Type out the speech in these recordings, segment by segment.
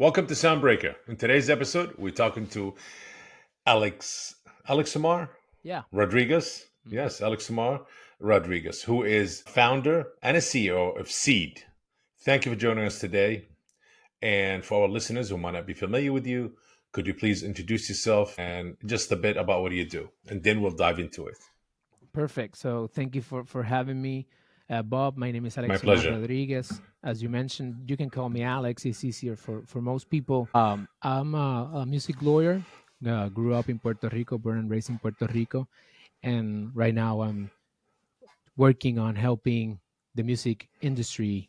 Welcome to Soundbreaker. In today's episode, we're talking to Alexiomar Yeah. Rodriguez. Mhm. Yes, Alexiomar Rodriguez, who is founder and a CEO of Seed. Thank you for joining us today. And for our listeners who might not be familiar with you, could you please introduce yourself and just a bit about what do you do? And then we'll dive into it. Perfect. So thank you for having me, Bob. My name is My Alexiomar pleasure. Rodriguez. As you mentioned, you can call me Alex. It's easier for most people. I'm a music lawyer. Grew up in Puerto Rico, born and raised in Puerto Rico, and right now I'm working on helping the music industry,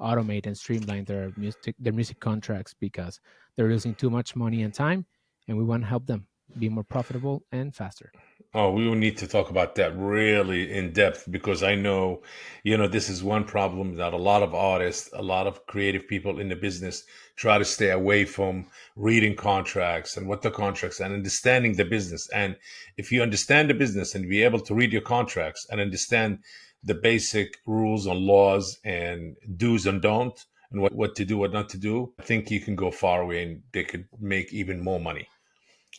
automate and streamline their music contracts because they're losing too much money and time, and we want to help them be more profitable and faster. Oh, we will need to talk about that really in depth because I know, this is one problem that a lot of artists, a lot of creative people in the business try to stay away from reading contracts and what the contracts and understanding the business. And if you understand the business and be able to read your contracts and understand the basic rules and laws and do's and don't and what to do, what not to do, I think you can go far away and they could make even more money.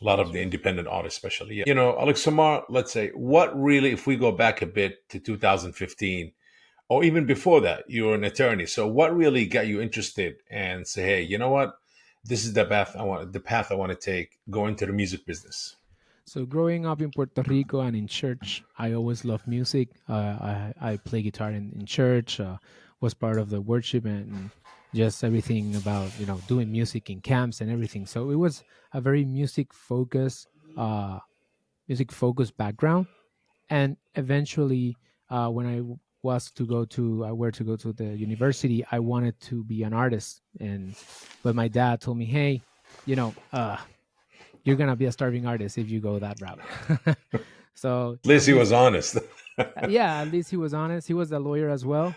A lot of That's the right. independent artists, especially. Alex Samar, let's say, what really, if we go back a bit to 2015, or even before that, you were an attorney. So what really got you interested and say, hey, you know what? This is the path I want to take, go into the music business. So growing up in Puerto Rico and in church, I always loved music. I play guitar in church. Was part of the worship and just everything about doing music in camps and everything. So it was a very uh, music focused background. And eventually, when I were to go to the university, I wanted to be an artist. But my dad told me, hey, you know, uh, you're gonna be a starving artist if you go that route. So At least at he was least, honest. yeah, at least he was honest. He was a lawyer as well.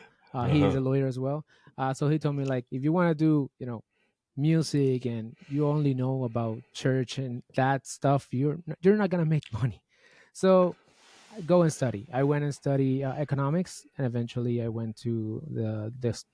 He is Uh-huh. a lawyer as well. So he told me, like, if you want to do music and you only know about church and that stuff, you're not gonna make money. So go and study. I went and study economics, and eventually I went to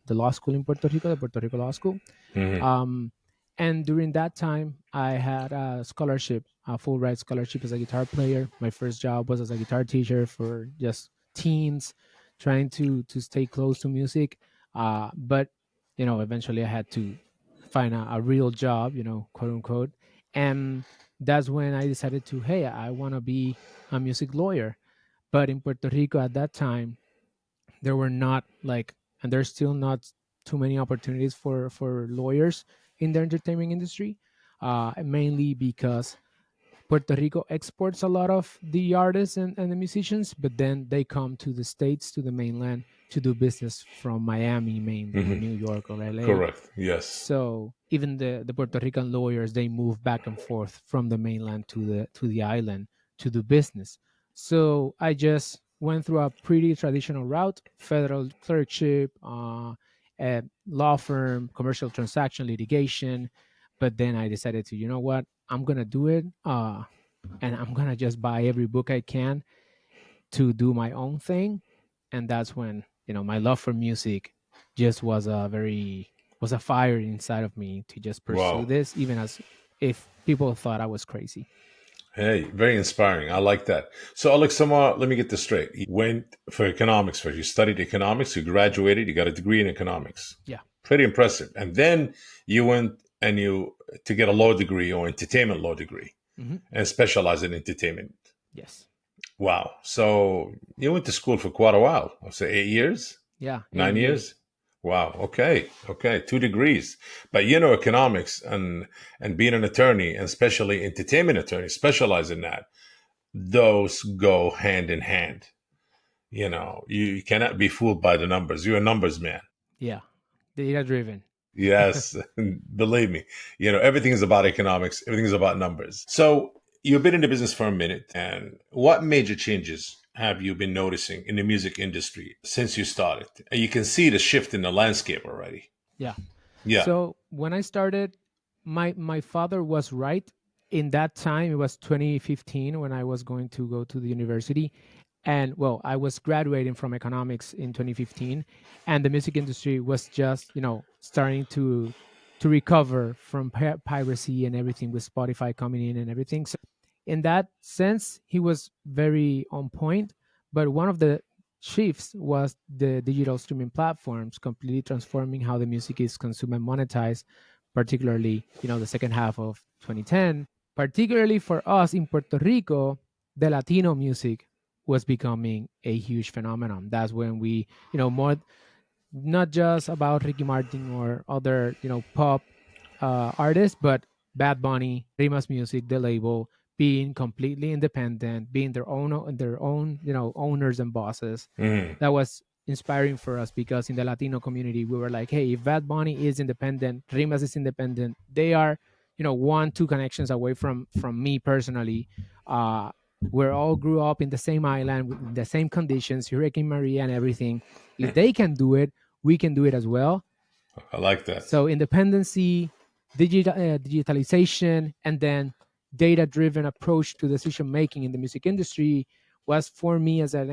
the law school in Puerto Rico, the Puerto Rico Law School. Hmm. um, and during that time, I had a scholarship, a full ride scholarship as a guitar player. My first job was as a guitar teacher for just teens, trying to stay close to music. But eventually I had to find a real job, quote unquote. And that's when I decided to, hey, I want to be a music lawyer. But in Puerto Rico at that time, there were not like, and there's still not too many opportunities for lawyers in the entertainment industry, mainly because Puerto Rico exports a lot of the artists and the musicians, but then they come to the states, to the mainland, to do business from Miami mainly, or Hmm. New York or LA. Correct. Yes. So even the Puerto Rican lawyers, they move back and forth from the mainland to the island to do business. So I just went through a pretty traditional route: federal clerkship, a law firm, commercial transaction, litigation. But then I decided to, you know what, I'm gonna do it, and I'm gonna just buy every book I can to do my own thing. And that's when my love for music just was a fire inside of me to just pursue Wow. this, even as if people thought I was crazy. Hey, very inspiring. I like that. So, Alexama, let me get this straight. You went for economics first. You studied economics, you graduated, you got a degree in economics. Yeah. Pretty impressive. And then you went and you to get a law degree or entertainment law degree Hmm. and specialize in entertainment. Yes. Wow. So you went to school for quite a while. I'll say 8 years, Yeah, 8 years. 9 years. Wow. Okay. Okay. 2 degrees. But economics and being an attorney, and especially entertainment attorney, specialize in that, those go hand in hand. You cannot be fooled by the numbers. You're a numbers man. Yeah, data driven. Yes, believe me. Everything is about economics. Everything is about numbers. So you've been in the business for a minute, and what major changes have you been noticing in the music industry since you started? And you can see the shift in the landscape already. Yeah. Yeah. So when I started, my father was right. In that time, it was 2015 when I was going to go to the university. And well, I was graduating from economics in 2015, and the music industry was just starting to recover from piracy and everything with Spotify coming in and everything. So in that sense, he was very on point. But one of the shifts was the digital streaming platforms completely transforming how the music is consumed and monetized, particularly, the second half of 2010. Particularly for us in Puerto Rico, the Latino music was becoming a huge phenomenon. That's when we, more not just about Ricky Martin or other, pop artists, but Bad Bunny, Rima's Music, the label, being completely independent, being their own, owners and bosses. Mm. That was inspiring for us because in the Latino community, we were like, hey, if Bad Bunny is independent, Rimas is independent, they are, one, two connections away from me personally. Uh, we're all grew up in the same island with the same conditions, Hurricane Maria and everything. If they can do it, we can do it as well. I like that. So independency, digitalization, and then data-driven approach to decision making in the music industry was for me as an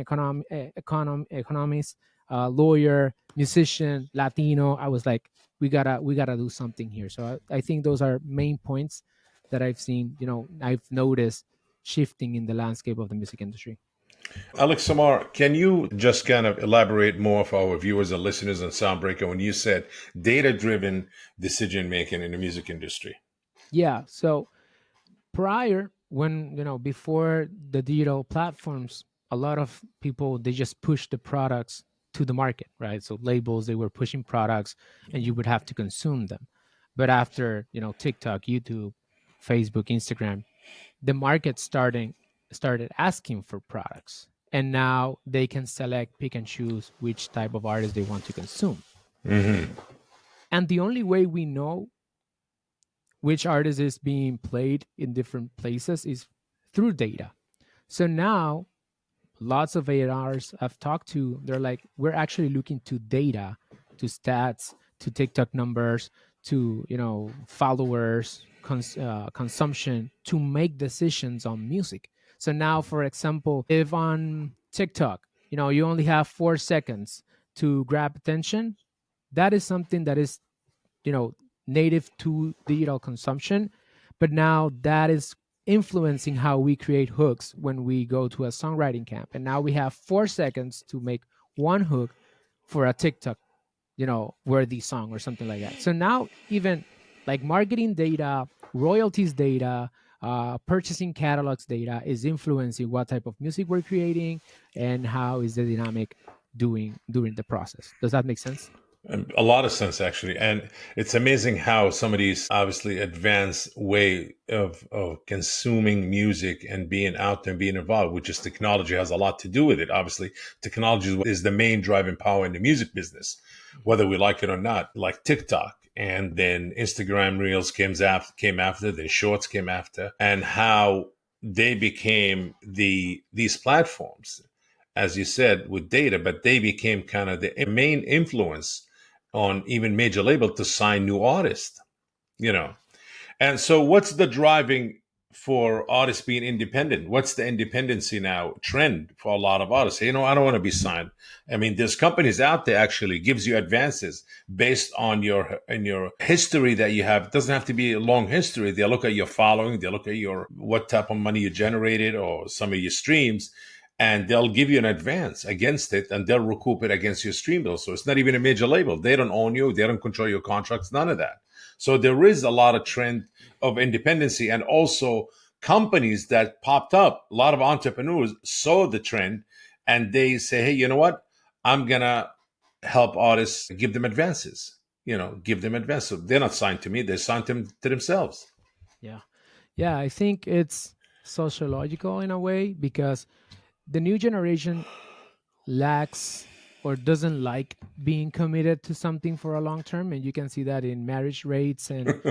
economist, lawyer, musician, Latino. I was like, we gotta do something here. So I think those are main points that I've seen. I've noticed shifting in the landscape of the music industry. Alex Samar, can you just kind of elaborate more for our viewers and listeners on Soundbreaker when you said data driven decision making in the music industry? Yeah. So prior, when before the digital platforms, a lot of people, they just push the products to the market, right? So labels, they were pushing products and you would have to consume them. But after TikTok, YouTube, Facebook, Instagram, the market started asking for products, and now they can select, pick and choose which type of artist they want to consume. And the only way we know which artist is being played in different places is through data. So now lots of A&Rs I've talked to, they're like, we're actually looking to data, to stats, to TikTok numbers, to followers, consumption, to make decisions on music. So now, for example, if on TikTok, you only have 4 seconds to grab attention, that is something that is you know native to digital consumption, but now that is influencing how we create hooks when we go to a songwriting camp, and now we have 4 seconds to make one hook for a TikTok worthy song or something like that. So now even like marketing data, royalties data, purchasing catalogs data is influencing what type of music we're creating and how is the dynamic doing during the process. Does that make sense? A lot of sense, actually. And it's amazing how some of these obviously advanced way of consuming music and being out there and being involved, which is technology, has a lot to do with it. Obviously, technology is the main driving power in the music business, whether we like it or not, like TikTok. And then Instagram Reels came after, then Shorts came after, and how they became these platforms, as you said, with data, but they became kind of the main influence on even major label to sign new artists, you know. And so what's the driving for artists being independent? What's the independency now trend for a lot of artists? I don't want to be signed. I mean, there's companies out there actually gives you advances based on your history that you have. It doesn't have to be a long history. They look at your following, they look at your what type of money you generated or some of your streams, and they'll give you an advance against it and they'll recoup it against your stream bill. So it's not even a major label. They don't own you, they don't control your contracts, none of that. So there is a lot of trend of independency, and also companies that popped up. A lot of entrepreneurs saw the trend and they say, hey, you know what? I'm going to help artists, give them advances, give them advances. So they're not signed to me, they're signed to themselves. Yeah. Yeah, I think it's sociological in a way because the new generation lacks or doesn't like being committed to something for a long term, and you can see that in marriage rates and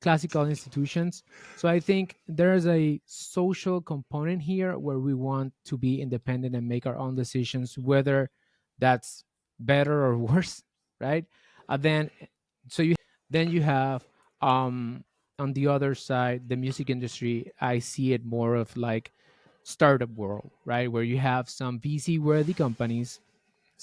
classical institutions. So I think there's a social component here where we want to be independent and make our own decisions, whether that's better or worse, right? Then then you have on the other side the music industry. I see it more of like startup world, right? Where you have some VC worthy companies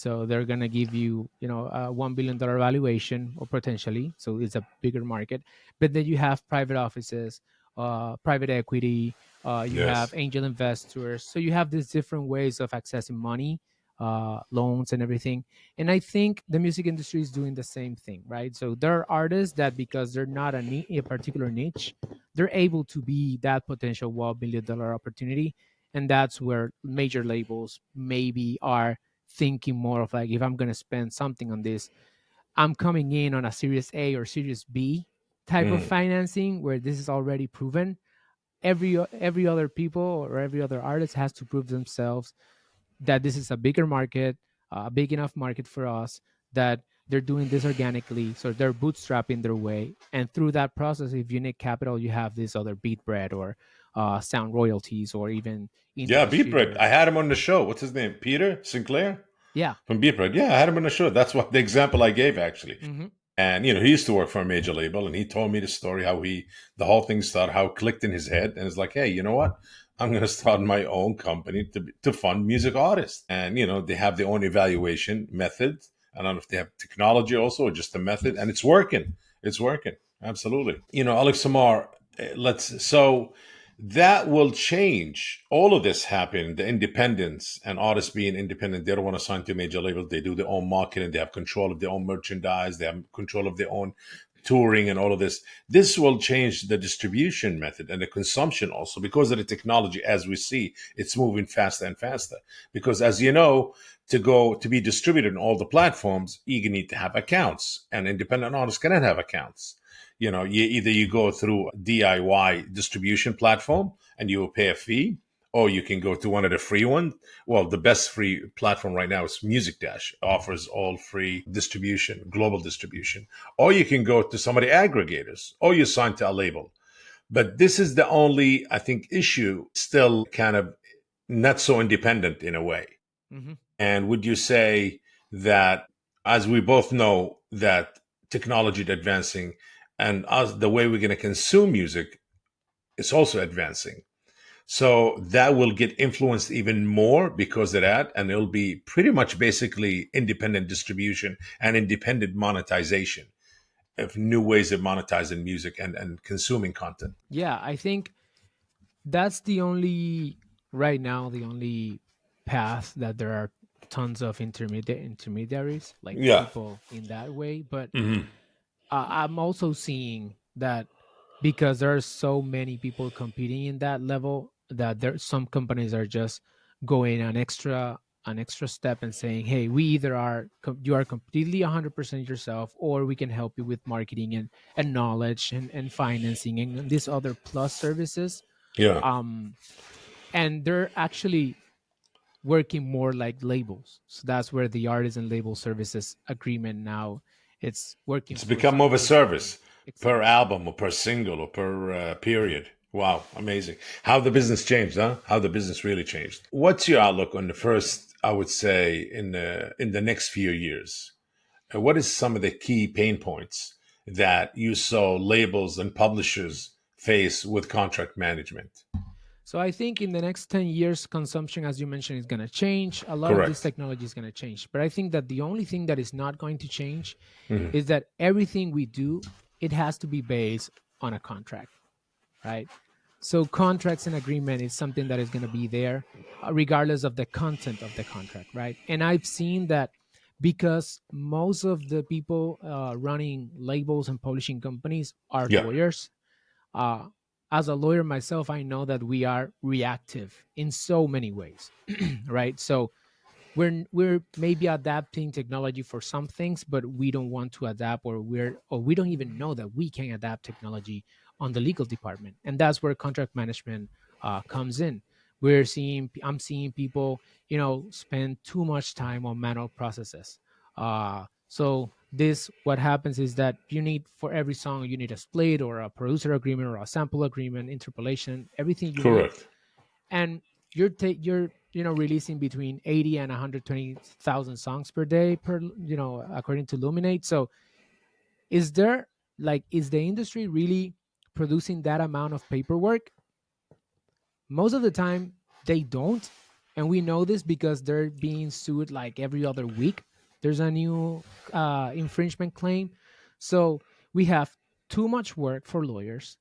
So they're going to give you, a $1 billion valuation, or potentially. So it's a bigger market. But then you have private offices, private equity, you have Yes. angel investors. So you have these different ways of accessing money, loans, and everything. And I think the music industry is doing the same thing, right? So there are artists that, because they're not a particular niche, they're able to be that potential $1 billion opportunity. And that's where major labels maybe are thinking more of, like, if I'm going to spend something on this, I'm coming in on a Series A or Series B type of Mm. financing, where this is already proven. Every other people or every other artist has to prove themselves that this is a bigger market, a big enough market for us, that they're doing this organically. So they're bootstrapping their way. And through that process, if you need capital, you have this other beat bread, or sound royalties, or even indie Yeah, Beatbread. I distributors. had him on the show. What's his name? Peter Sinclair Yeah. from Beatbread. Yeah, I had him on the show. That's what the example I gave actually. Hmm. And he used to work for a major label, and he told me the story how the whole thing started, how it clicked in his head, and it's like, hey, you know what? I'm going to start my own company to fund music artists, and they have their own evaluation method. I don't know if they have technology also, or just a method, and it's working. It's working absolutely. Alex Samar, let's so that will change. All of this happened. The independence and artists being independent, they don't want to sign to a major label. They do their own marketing. They have control of their own merchandise. They have control of their own touring and all of this. This will change the distribution method and the consumption also, because of the technology. As we see, it's moving faster and faster. Because as you know, to be distributed in all the platforms, you need to have accounts, and independent artists cannot have accounts. You go through a DIY distribution platform and you will pay a fee, or you can go to one of the free ones. Well, the best free platform right now is Music Dash, offers all free distribution, global distribution. Or you can go to some of the aggregators, or you sign to a label. But this is the only, I think, issue, still kind of not so independent in a way. Hmm. And would you say that, as we both know, that technology is advancing, and us, the way we're going to consume music is also advancing? So that will get influenced even more because of that, and it'll be pretty much basically independent distribution and independent monetization of new ways of monetizing music and consuming content. Yeah, I think that's the only, right now, the only path that there are tons of intermediaries, like Yeah. people in that way. But Hmm. I'm also seeing that, because there are so many people competing in that level, that there some companies are just going an extra step and saying, hey, we either you are completely 100% yourself, or we can help you with marketing and knowledge and financing and these other plus services. Yeah. um and they're actually working more like labels. So that's where the artist and label services agreement now, it's working It's for become some more of of a those service companies. per Exactly. album or per single or per period. Wow, amazing. How the business changed, huh? How the business really changed. What's your outlook on the first, I would say, in the next few years? What is some of the key pain points that you saw labels and publishers face with contract management? So I think in the next 10 years, consumption, as you mentioned, is going to change. A lot of this Correct. technology is going to change. But I think that the only thing that is not going to change Mhm. is that everything we do, it has to be based on a contract, right? So contracts and agreement is something that is going to be there, regardless of the content of the contract, right? And I've seen that, because most of the people running labels and publishing companies are Yeah. lawyers. uh, as a lawyer myself, I know that we are reactive in so many ways, right? So we're maybe adapting technology for some things, but we don't want to adapt, or we don't even know that we can adapt technology on the legal department. And that's where contract management comes in. I'm seeing people, spend too much time on manual processes. So this what happens is that you need, for every song, you need a split or a producer agreement or a sample agreement, interpolation, everything you need. Correct. And you're releasing between 80 and 120,000 songs per day, according to Luminate. So is there, like, is the industry really producing that amount of paperwork? Most of the time they don't. And we know this because they're being sued like every other week. There's a new infringement claim. So we have too much work for lawyers.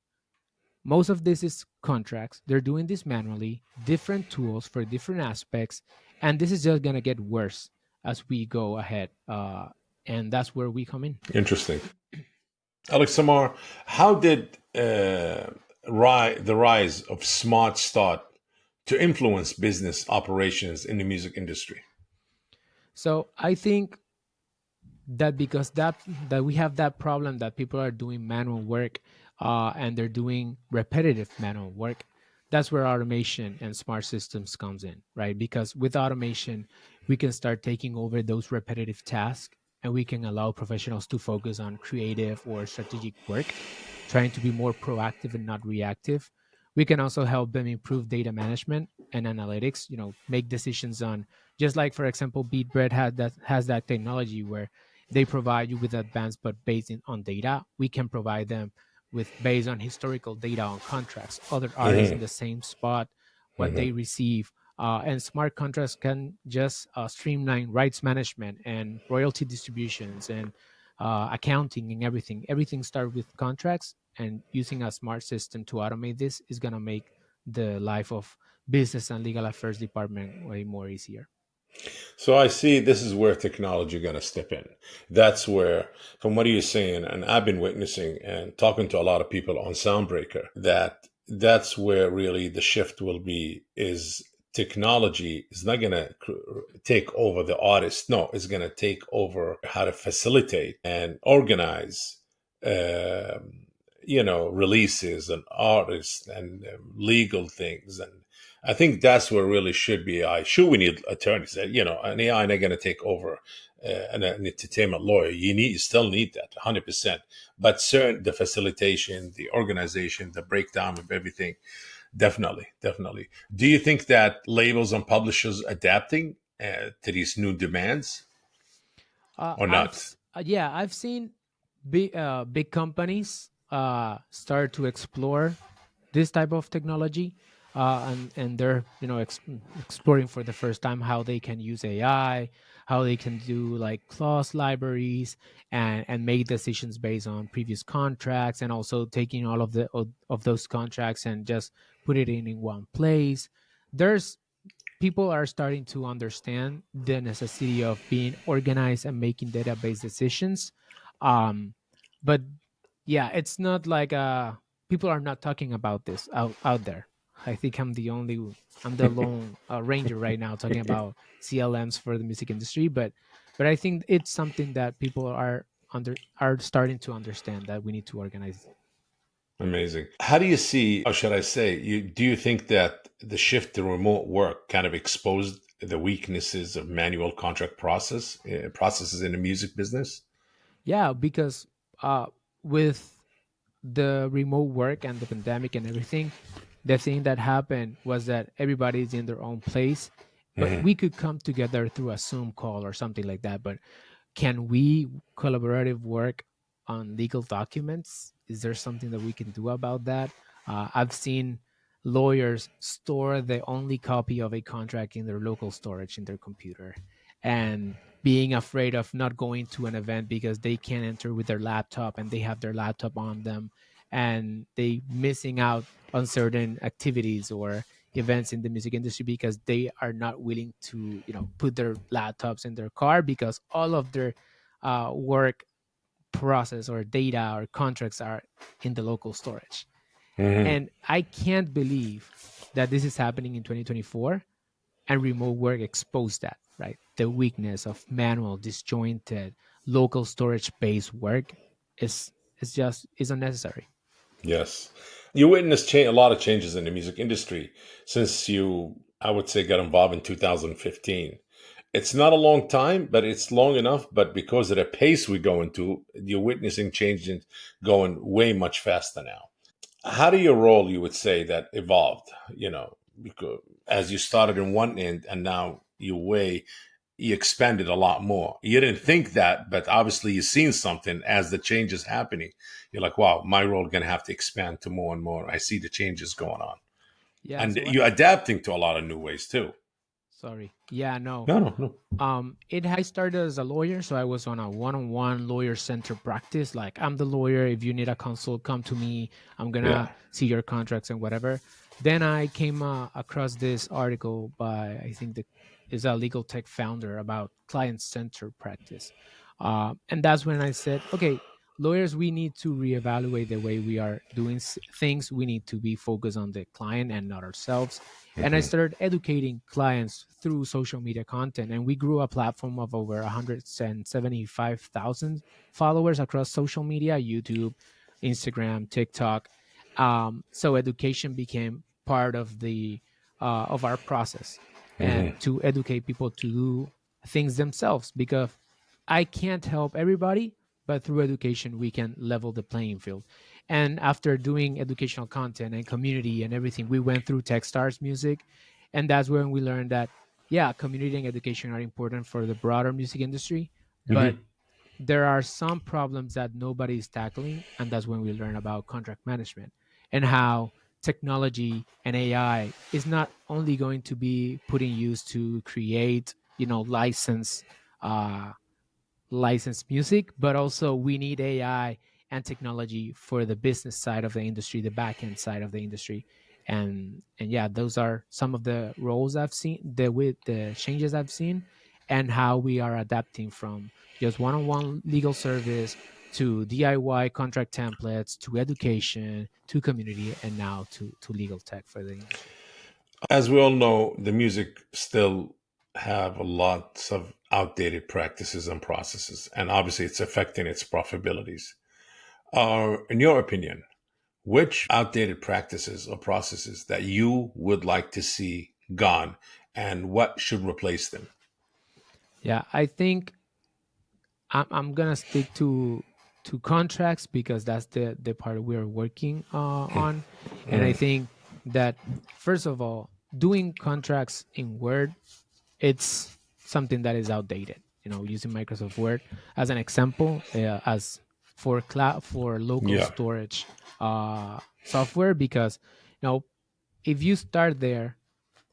Most of this is contracts. They're doing this manually, different tools for different aspects. And this is just going to get worse as we go ahead. And that's where we come in. Interesting. Alex Samar, how did the rise of smart start to influence business operations in the music industry? So I think that because that we have that problem that people are doing manual work, and they're doing repetitive manual work, that's where automation and smart systems comes in, right? Because with automation we can start taking over those repetitive tasks, and we can allow professionals to focus on creative or strategic work, trying to be more proactive and not reactive. We can also help them improve data management and analytics, make decisions on, just like for example beatbread has that technology where they provide you with advanced but based on data. We can provide them with based on historical data on contracts, other artists in the same spot, what they receive. And smart contracts can just streamline rights management and royalty distributions and accounting and everything. Everything starts with contracts, and using a smart system to automate this is going to make the life of business and legal affairs department way more easier. So I see this is where technology going to step in. That's where, from what you're saying, and I've been witnessing and talking to a lot of people on Soundbreaker, that's where really the shift will be. Is technology is not going to take over the artist. No, it's going to take over how to facilitate and organize. Releases and artists and legal things, and I think that's where really should be. We need attorneys. An AI not going to take over an entertainment lawyer. You still need that 100%. But certain the facilitation, the organization, the breakdown of everything, definitely, definitely. Do you think that labels and publishers adapting to these new demands or not? Yeah, I've seen big companies start to explore this type of technology, and they're exploring for the first time how they can use AI, how they can do like clause libraries, and make decisions based on previous contracts, and also taking all of those contracts and just put it in one place. There's People are starting to understand the necessity of being organized and making database decisions. um but yeah, it's not like people are not talking about this out there. I think I'm the lone ranger right now talking about CLMs for the music industry, but I think it's something that people are starting to understand that we need to organize. Amazing. How do you see, or should I say, do you think that the shift to remote work kind of exposed the weaknesses of manual contract processes in the music business? Yeah, because uh with the remote work and the pandemic and everything, the thing that happened was that everybody's in their own place, but we could come together through a Zoom call or something like that. But can we collaborative work on legal documents? Is there something that we can do about that? I've seen lawyers store the only copy of a contract in their local storage in their computer, and being afraid of not going to an event because they can't enter with their laptop and they have their laptop on them, and they missing out on certain activities or events in the music industry because they are not willing to put their laptops in their car because all of their work process or data or contracts are in the local storage. Hmm. And I can't believe that this is happening in 2024, and remote work exposed that, right? The weakness of manual disjointed local storage based work is unnecessary. Yes. You witnessed a lot of changes in the music industry since you, I would say, got involved in 2015. It's not a long time, but it's long enough. But because of the pace we go into, you're witnessing changes going way much faster now. How do your role, you would say, that evolved? Because as you started in one end and now you expanded a lot more. You didn't think that, but obviously you've seen something as the change is happening. You're like, wow, my role is going to have to expand to more and more. I see the changes going on. Yeah, And so you're adapting to a lot of new ways too. Sorry. Yeah, no. No, no, no. It I started as a lawyer, so I was on a one-on-one lawyer center practice. Like, I'm the lawyer. If you need a consult, come to me. I'm gonna Yeah. see your contracts and whatever. Then I came across this article by, I think, the is a legal tech founder about client center practice, and that's when I said, okay, lawyers, we need to reevaluate the way we are doing things. We need to be focused on the client and not ourselves. And I started educating clients through social media content. And we grew a platform of over 175,000 followers across social media: YouTube, Instagram, TikTok. So education became part of our process, and to educate people to do things themselves, because I can't help everybody, but through education we can level the playing field. And after doing educational content and community and everything, we went through Techstars music, and that's when we learned that, yeah, community and education are important for the broader music industry, but there are some problems that nobody is tackling, and that's when we learn about contract management and how technology and AI is not only going to be put in use to create, uh, licensed music, but also we need AI and technology for the business side of the industry, the back end side of the industry. And yeah, those are some of the roles I've seen, the changes I've seen, and how we are adapting from just one-on-one legal service to DIY contract templates to education to community and now to legal tech for the industry. As we all know, the music still have a lot of outdated practices and processes, and obviously it's affecting its profitabilities. In your opinion, which outdated practices or processes that you would like to see gone, and what should replace them? Yeah, I think I'm gonna stick to contracts because that's the part we're working on, and I think that, first of all, doing contracts in Word, it's something that is outdated. Using Microsoft Word as an example, as for cloud, for local Yeah, storage software, because if you start there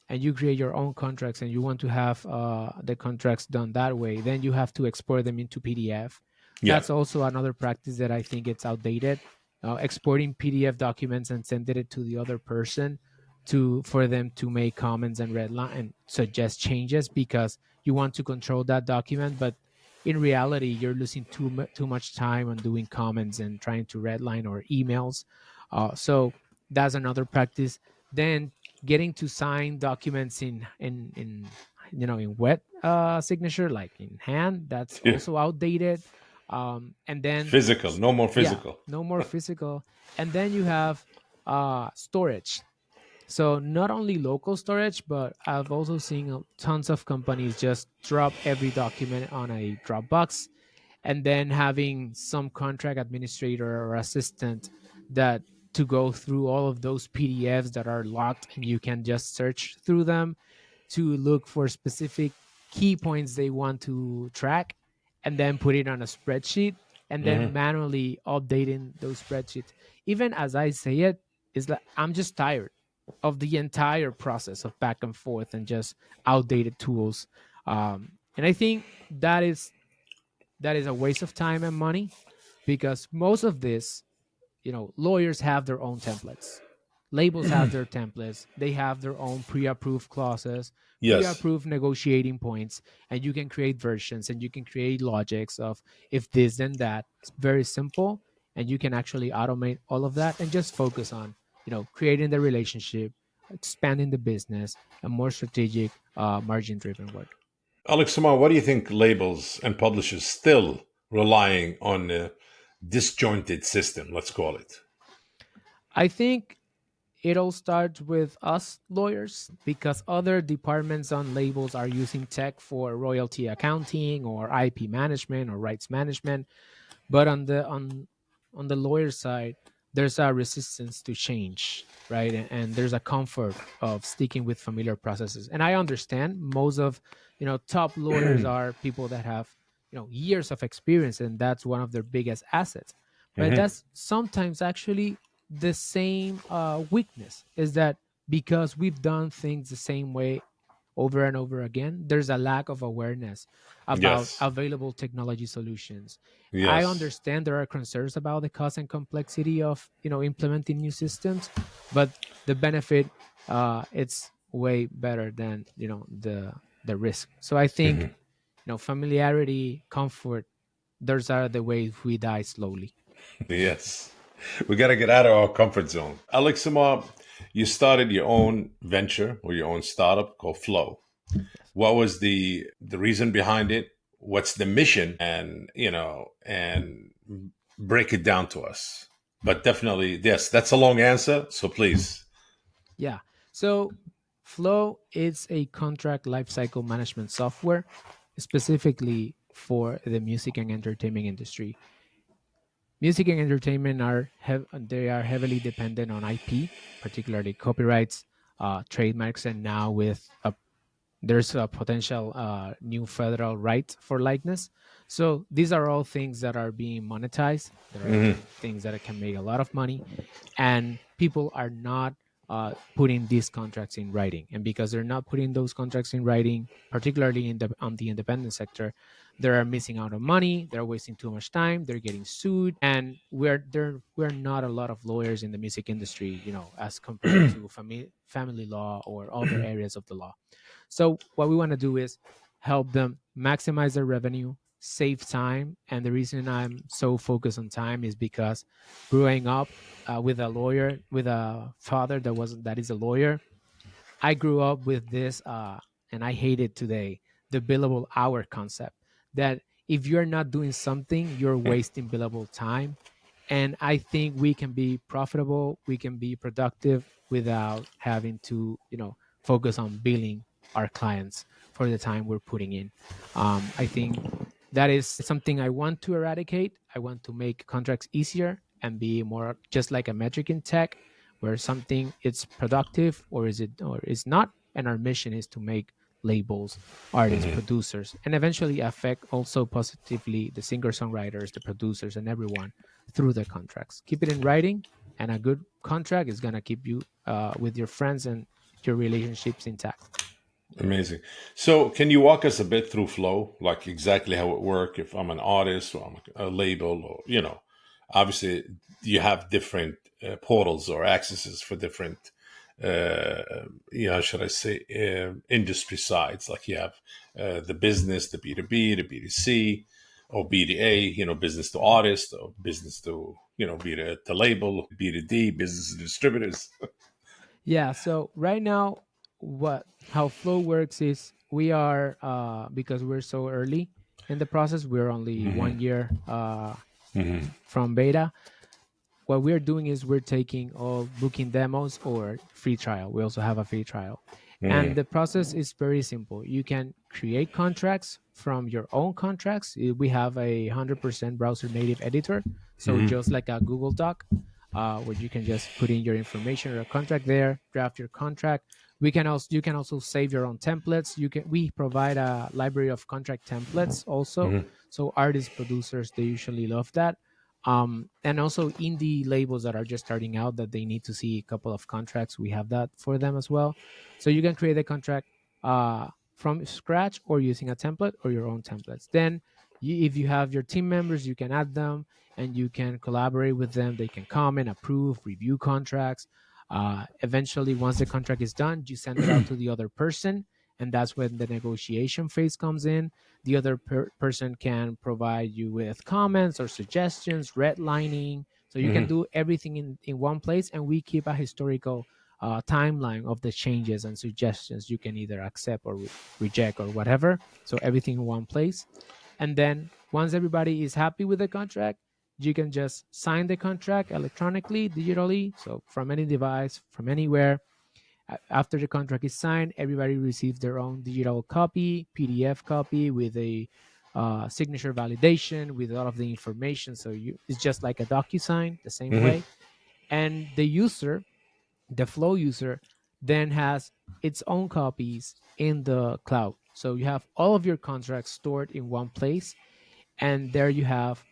and you create your own contracts and you want to have the contracts done that way, then you have to export them into PDF. yeah. That's also another practice that I think it's outdated. Exporting PDF documents and sending it to the other person to for them to make comments and redline and suggest changes, because you want to control that document, but in reality you're losing too much time on doing comments and trying to redline or emails. So that's another practice. Then getting to sign documents in wet signature, like in hand, that's Yeah. also outdated. And then Physical, no more yeah, physical. no more physical. And then you have storage. So not only local storage, but I've also seen tons of companies just drop every document on a Dropbox, and then having some contract administrator or assistant that to go through all of those PDFs that are locked, and you can just search through them to look for specific key points they want to track, and then put it on a spreadsheet, and then manually updating those spreadsheets. Even as I say it, is like I'm just tired of the entire process of back and forth and just outdated tools. And I think that is a waste of time and money, because most of this, lawyers have their own templates, labels have their templates, they have their own pre-approved clauses, Yes. pre-approved negotiating points, and you can create versions and you can create logics of if this then that. It's very simple, and you can actually automate all of that and just focus on creating the relationship, expanding the business, and more strategic margin driven work. Alexiomar, what do you think labels and publishers still relying on a disjointed system, let's call it? I think it all starts with us lawyers, because other departments on labels are using tech for royalty accounting or IP management or rights management. But on the lawyer side, there's a resistance to change, right? And there's a comfort of sticking with familiar processes. And I understand most of top lawyers are people that have years of experience, and that's one of their biggest assets. But that's sometimes actually the same weakness, is that because we've done things the same way over and over again, there's a lack of awareness about Yes. available technology solutions. I Yes. understand there are concerns about the cost and complexity of implementing new systems, but the benefit, it's way better than the risk. So I think familiarity, comfort, those are the ways we die slowly. Yes. We got to get out of our comfort zone. Alexima, you started your own venture or your own startup called Flow. Yes. What was the reason behind it? What's the mission? And break it down to us. But definitely, yes, that's a long answer. So please. Yeah. So Flow is a contract lifecycle management software specifically for the music and entertainment industry. Music and entertainment they are heavily dependent on IP, particularly copyrights, trademarks, and now with there's a potential new federal right for likeness. So these are all things that are being monetized. There are things that can make a lot of money, and people are not putting these contracts in writing. And because they're not putting those contracts in writing, particularly on the independent sector, they're missing out on money. They're wasting too much time. They're getting sued, and we're not a lot of lawyers in the music industry, as compared to family law or other areas of the law. So what we want to do is help them maximize their revenue, save time. And the reason I'm so focused on time is because growing up with a lawyer, with a father that is a lawyer, I grew up with this, and I hate it today, the billable hour concept. That if you're not doing something, you're wasting billable time. And I think we can be profitable, we can be productive without having to, focus on billing our clients for the time we're putting in. I think that is something I want to eradicate. I want to make contracts easier and be more just like a metric in tech, where something it's productive or is not, and our mission is to make labels, artists, producers, and eventually affect also positively the singer songwriters, the producers, and everyone through the contracts. Keep it in writing, and a good contract is going to keep you with your friends and your relationships intact. Amazing. So, can you walk us a bit through Flow, like exactly how it works? If I'm an artist or I'm a label, or obviously you have different portals or accesses for different, should I say, industry sides. Like you have the business, the B2B, the B2C, or B2A, business to artist, or business to B to label, B2D, business to distributors. Yeah. So right now, what how Flow works is we are because we're so early in the process. We're only 1 year from beta. What we're doing is we're taking all booking demos or free trial. We also have a free trial. And the process is very simple. You can create contracts from your own contracts. We have a 100% browser native editor. So just like a Google Doc, where you can just put in your information or a contract there, draft your contract. You can also save your own templates. We provide a library of contract templates also. So artists, producers, they usually love that, and also indie labels that are just starting out that they need to see a couple of contracts. We have that for them as well. So you can create a contract from scratch or using a template or your own templates. Then if you have your team members, you can add them and you can collaborate with them. They can comment, approve, review contracts. Eventually, once the contract is done, you send it out to the other person, and that's when the negotiation phase comes in. The other person can provide you with comments or suggestions, redlining. So you can do everything in one place, and we keep a historical timeline of the changes and suggestions you can either accept or reject or whatever. So everything in one place. And then once everybody is happy with the contract, you can just sign the contract electronically, digitally. So from any device, from anywhere. After the contract is signed, everybody receives their own digital copy, PDF copy with a signature validation with all of the information. So it's just like a DocuSign, the same way. And the Flow user, then has its own copies in the cloud. So you have all of your contracts stored in one place, and there you have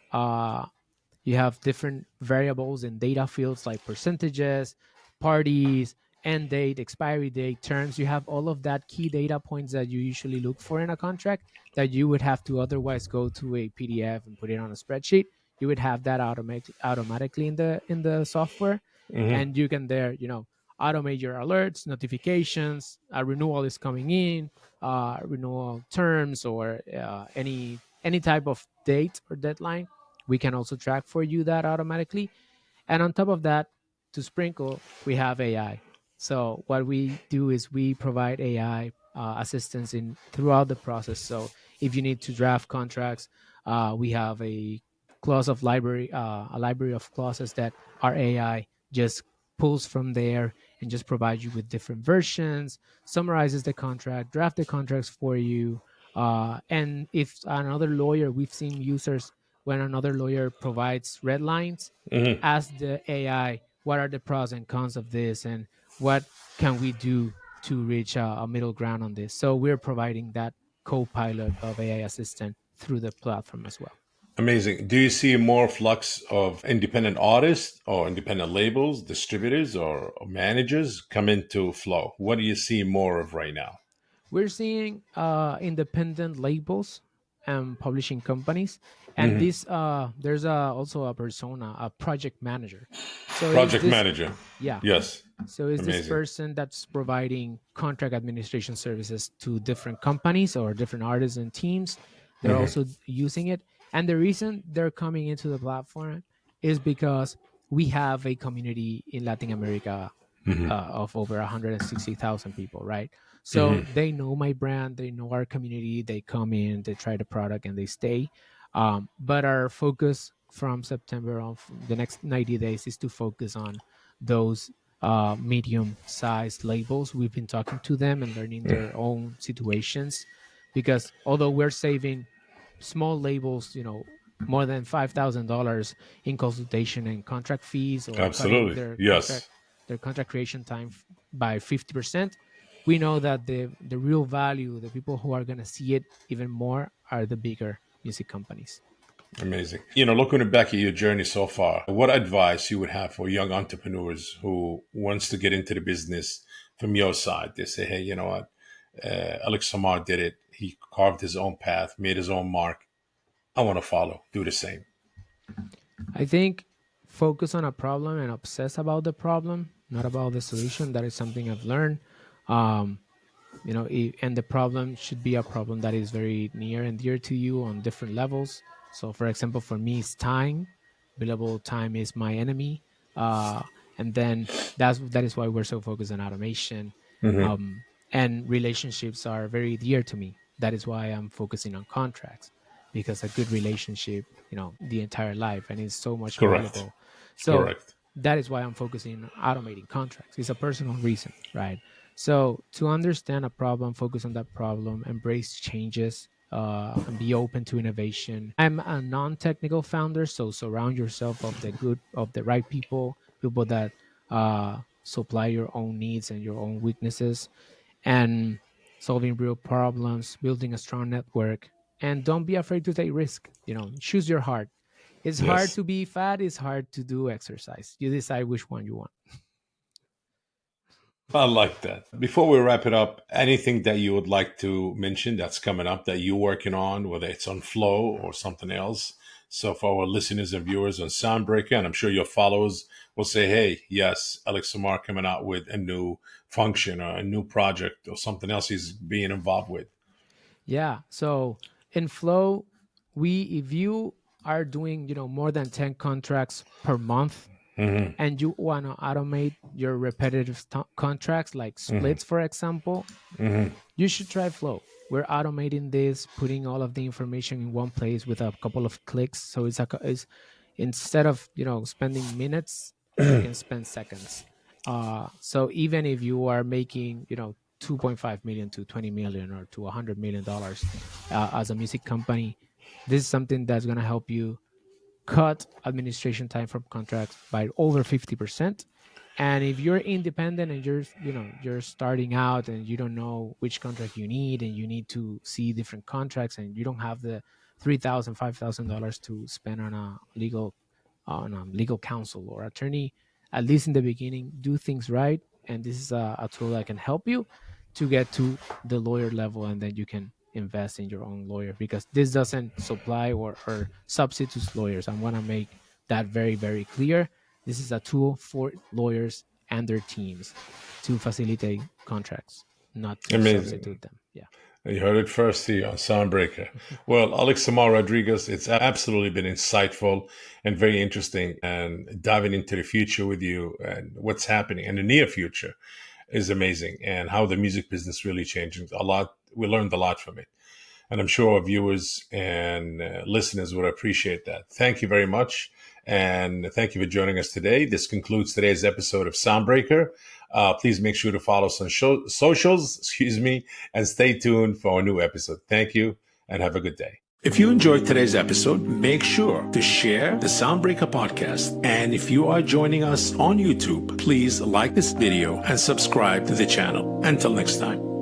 different variables and data fields like percentages, parties, end date, expiry date, terms. You have all of that key data points that you usually look for in a contract that you would have to otherwise go to a PDF and put it on a spreadsheet. You would have that automatically in the software, Hmm. and you can there, automate your alerts, notifications, a renewal is coming in, renewal terms, or any type of date or deadline. We can also track for you that automatically. And on top of that, to sprinkle, we have AI. So what we do is we provide AI assistance in throughout the process. So if you need to draft contracts, we have a library of clauses that our AI just pulls from there and just provides you with different versions, summarizes the contract, draft the contracts for you. And if another lawyer, we've seen users when another lawyer provides red lines, Hmm. ask the AI what are the pros and cons of this, and what can we do to reach a middle ground on this. So we're providing that co-pilot of AI assistant through the platform as well. Amazing. Do you see more flux of independent artists or independent labels, distributors, or managers come into Flow? What do you see more of right now? We're seeing independent labels and publishing companies, and Hmm. this there's also a persona, a project manager. So is Project this manager. yeah Yes. So is this Amazing. person that's providing contract administration services to different companies or different artists and teams. They're Hmm. also using it. And the reason they're coming into the platform is because we have a community in Latin America of over 160,000 people, right? So Hmm. they know my brand, they know our community, they come in, they try the product, and they stay. But our focus from September on the next 90 days is to focus on those medium sized labels. We've been talking to them and learning their own situations, because although we're saving small labels, more than $5,000 in consultation and contract fees, or cutting Absolutely. Yes. their contract creation time by 50%. We know that the real value, the people who are going to see it even more, are the bigger music companies. Amazing. Looking back at your journey so far, what advice you would have for young entrepreneurs who wants to get into the business from your side? They say, hey, you know what? Alex Samar did it. He carved his own path, made his own mark. I want to follow, do the same. I think focus on a problem and obsess about the problem, not about the solution. That is something I've learned. Um, and the problem should be a problem that is very near and dear to you on different levels. So for example, for me, it's time. Billable time is my enemy. uh, and then that is why we're so focused on automation. Hmm. And relationships are very dear to me. That is why I'm focusing on contracts, because a good relationship, the entire life, and is so much Correct. valuable. So Correct. that is why I'm focusing on automating contracts. It's a personal reason, right? So to understand a problem, focus on that problem, embrace changes, and be open to innovation. I'm a non-technical founder, so surround yourself of the right people, people that supply your own needs and your own weaknesses, and solving real problems, building a strong network, and don't be afraid to take risk. Choose your heart. It's hard Yes. to be fat. It's hard to do exercise. You decide which one you want. I like that. Before we wrap it up, anything that you would like to mention that's coming up that you're working on, whether it's on Flow or something else? So for our listeners and viewers on Soundbreaker, and I'm sure your followers will say, hey, yes, Alex Samar coming out with a new function or a new project or something else he's being involved with. Yeah. So in Flow, if you are doing, more than 10 contracts per month, Hmm. and you want to automate your repetitive contracts like Hmm. splits, for example, Hmm. you should try Flow. We're automating this, putting all of the information in one place with a couple of clicks. So it's instead of spending minutes, you can spend seconds. So even if you are making 2.5 million to 20 million or to $100 million as a music company, this is something that's going to help you cut administration time from contracts by over 50%. And if you're independent and you're starting out and you don't know which contract you need, and you need to see different contracts, and you don't have the $3,000 $5,000 to spend on a legal counsel or attorney, at least in the beginning, do things right. and this is a tool that can help you to get to the lawyer level, and then you can invest in your own lawyer, because this doesn't supply or substitutes lawyers. I want to make that very, very clear. This is a tool for lawyers and their teams to facilitate contracts, not to Amazing. substitute them. Yeah. You heard it first here on Soundbreaker. Well, Alexiomar Rodriguez, it's absolutely been insightful and very interesting. And diving into the future with you and what's happening in the near future is amazing. And how the music business really changing a lot. We learned a lot from it. And I'm sure our viewers and listeners would appreciate that. Thank you very much. And thank you for joining us today. This concludes today's episode of Soundbreaker. Please make sure to follow us on socials, and stay tuned for a new episode. Thank you and have a good day. If you enjoyed today's episode, make sure to share the Soundbreaker podcast. And if you are joining us on YouTube, please like this video and subscribe to the channel. Until next time.